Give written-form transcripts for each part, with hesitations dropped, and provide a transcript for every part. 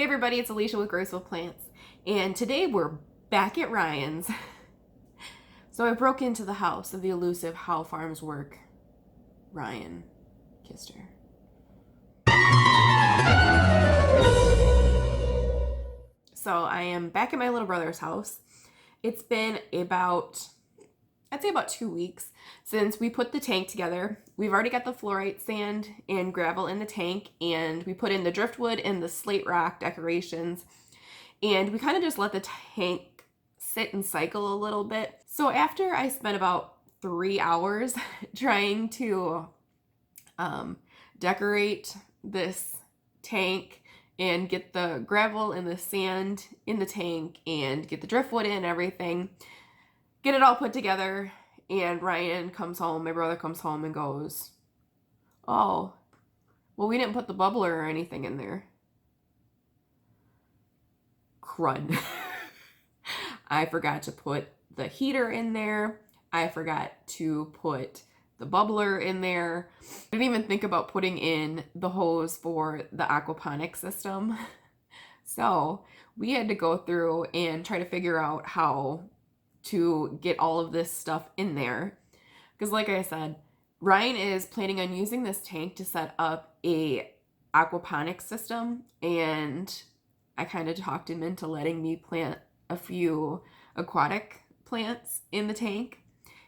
Hey everybody, it's Alicia with Graceful Plants, and today we're back at Ryan's. So I broke into the house of the elusive How Farms Work, Ryan Kister. So I am back at my little brother's house. It's been about, I'd say about 2 weeks since we put the tank together. We've already got the fluorite sand and gravel in the tank, and we put in the driftwood and the slate rock decorations, and we kind of just let the tank sit and cycle a little bit. So after I spent about 3 hours trying to decorate this tank and get the gravel and the sand in the tank and get the driftwood in and everything, get it all put together, and Ryan comes home, my brother comes home and goes, "Oh, well, we didn't put the bubbler or anything in there." Crud. I forgot to put the heater in there. I forgot to put the bubbler in there. I didn't even think about putting in the hose for the aquaponics system. So we had to go through and try to figure out how to get all of this stuff in there. Because like I said, Ryan is planning on using this tank to set up a aquaponics system, and I kind of talked him into letting me plant a few aquatic plants in the tank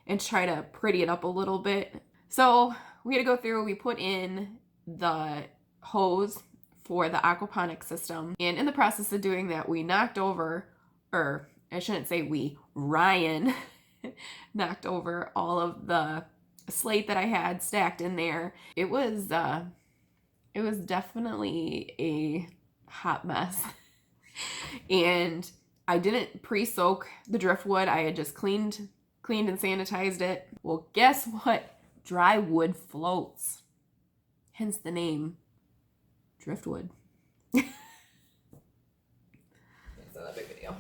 and try to pretty it up a little bit. So we had to go through, we put in the hose for the aquaponics system, and in the process of doing that, we knocked over, or I shouldn't say we, Ryan knocked over all of the slate that I had stacked in there. It was definitely a hot mess. And I didn't pre-soak the driftwood. I had just cleaned and sanitized it. Well, guess what? Dry wood floats. Hence the name driftwood. It's not a big video.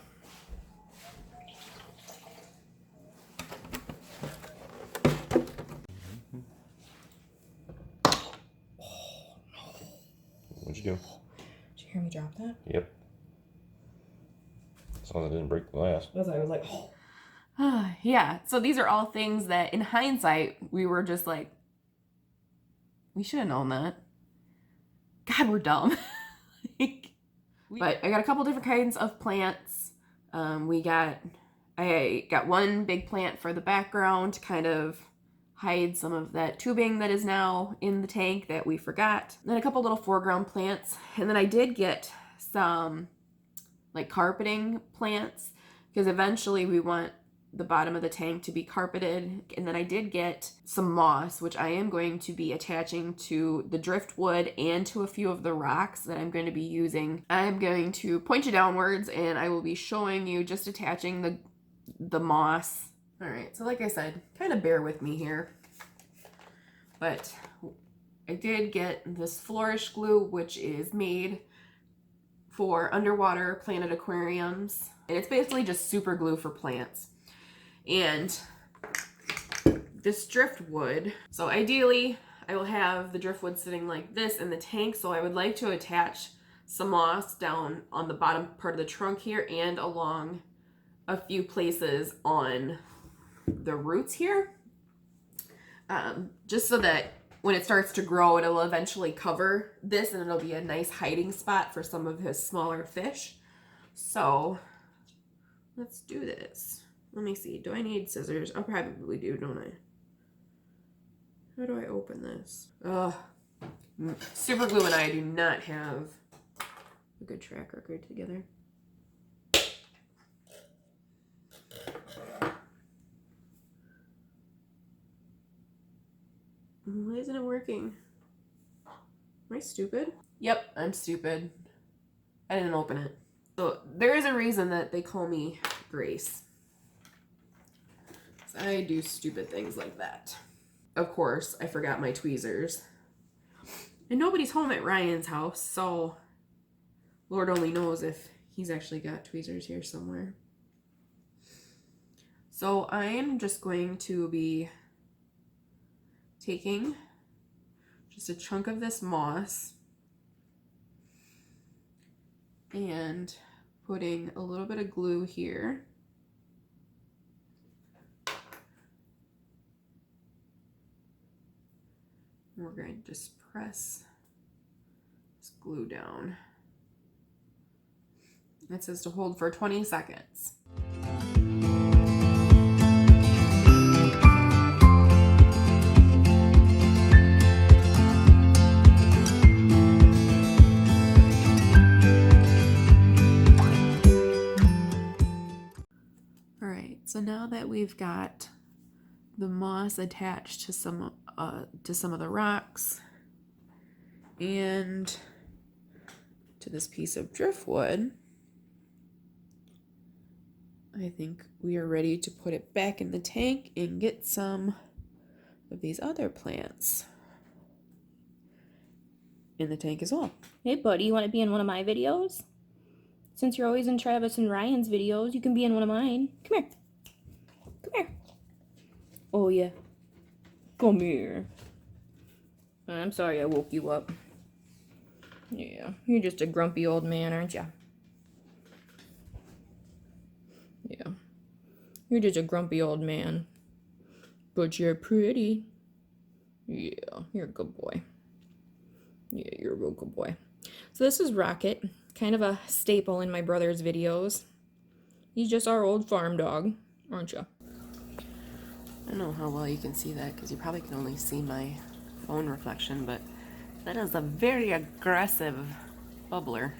What'd you do? Did you hear me drop that? Yep. As long as it didn't break the glass. That's why I was like, oh. Yeah. So these are all things that in hindsight, we were just like, we should have known that. God, we're dumb. But I got a couple different kinds of plants. I got one big plant for the background to kind of hide some of that tubing that is now in the tank that we forgot. Then a couple little foreground plants. And then I did get some like carpeting plants, because eventually we want the bottom of the tank to be carpeted. And then I did get some moss, which I am going to be attaching to the driftwood and to a few of the rocks that I'm going to be using. I'm going to point you downwards, and I will be showing you just attaching the moss. All right, so like I said, kind of bear with me here. But I did get this flourish glue, which is made for underwater planted aquariums. And it's basically just super glue for plants. And this driftwood, so ideally I will have the driftwood sitting like this in the tank. So I would like to attach some moss down on the bottom part of the trunk here and along a few places on the roots here. Just so that when it starts to grow, it'll eventually cover this, and it'll be a nice hiding spot for some of his smaller fish. So let's do this. Let me see. Do I need scissors? I probably do, don't I? How do I open this? Super glue and I do not have a good track record together. Why isn't it working? Am I stupid? Yep, I'm stupid. I didn't open it. So there is a reason that they call me Grace. So I do stupid things like that. Of course, I forgot my tweezers. And nobody's home at Ryan's house, so Lord only knows if he's actually got tweezers here somewhere. So I am just going to be taking just a chunk of this moss and putting a little bit of glue here. We're going to just press this glue down. It says to hold for 20 seconds. All right, so now that we've got the moss attached to some of the rocks and to this piece of driftwood, I think we are ready to put it back in the tank and get some of these other plants in the tank as well. Hey buddy, you want to be in one of my videos? Since you're always in Travis and Ryan's videos, you can be in one of mine. Come here. Come here. Oh yeah. Come here. I'm sorry I woke you up. Yeah, you're just a grumpy old man, aren't you? Yeah. You're just a grumpy old man. But you're pretty. Yeah, you're a good boy. Yeah, you're a real good boy. So this is Rocket. Kind of a staple in my brother's videos. He's just our old farm dog, aren't you? I don't know how well you can see that because you probably can only see my phone reflection, but that is a very aggressive bubbler.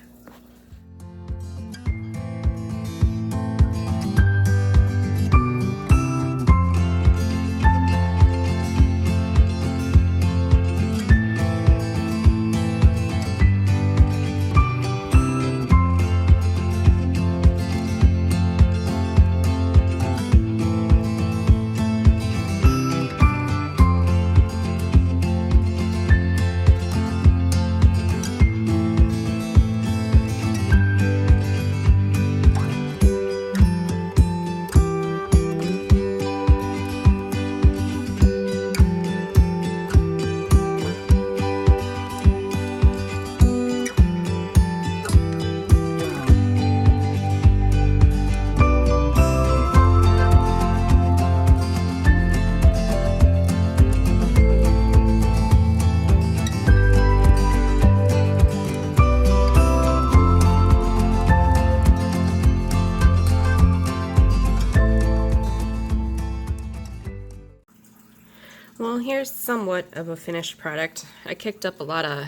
Well, here's somewhat of a finished product. I kicked up a lot of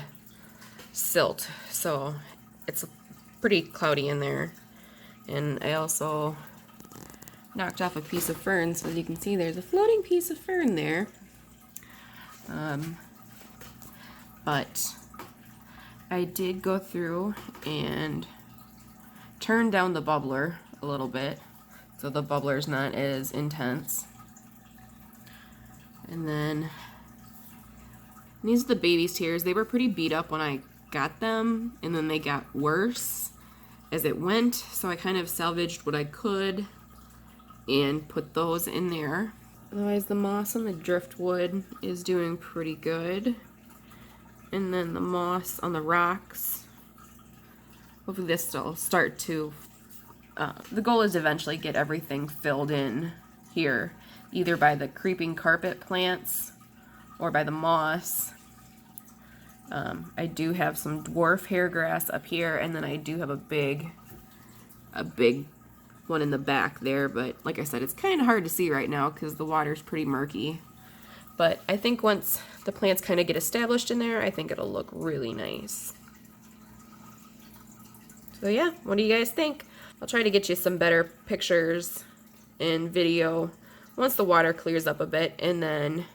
silt, so it's pretty cloudy in there. And I also knocked off a piece of fern, so as you can see there's a floating piece of fern there. But I did go through and turn down the bubbler a little bit, so the bubbler's not as intense. And then these are the baby tears. They were pretty beat up when I got them, and then they got worse as it went, so I kind of salvaged what I could and put those in there. Otherwise, the moss on the driftwood is doing pretty good. And then the moss on the rocks, hopefully this will start to, the goal is to eventually get everything filled in here, either by the creeping carpet plants or by the moss. I do have some dwarf hairgrass up here, and then I do have a big one in the back there, but like I said, it's kind of hard to see right now because the water's pretty murky. But I think once the plants kind of get established in there, I think it'll look really nice. So yeah, what do you guys think? I'll try to get you some better pictures and video once the water clears up a bit, and then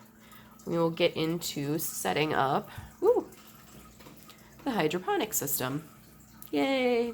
we will get into setting up the hydroponic system. Yay!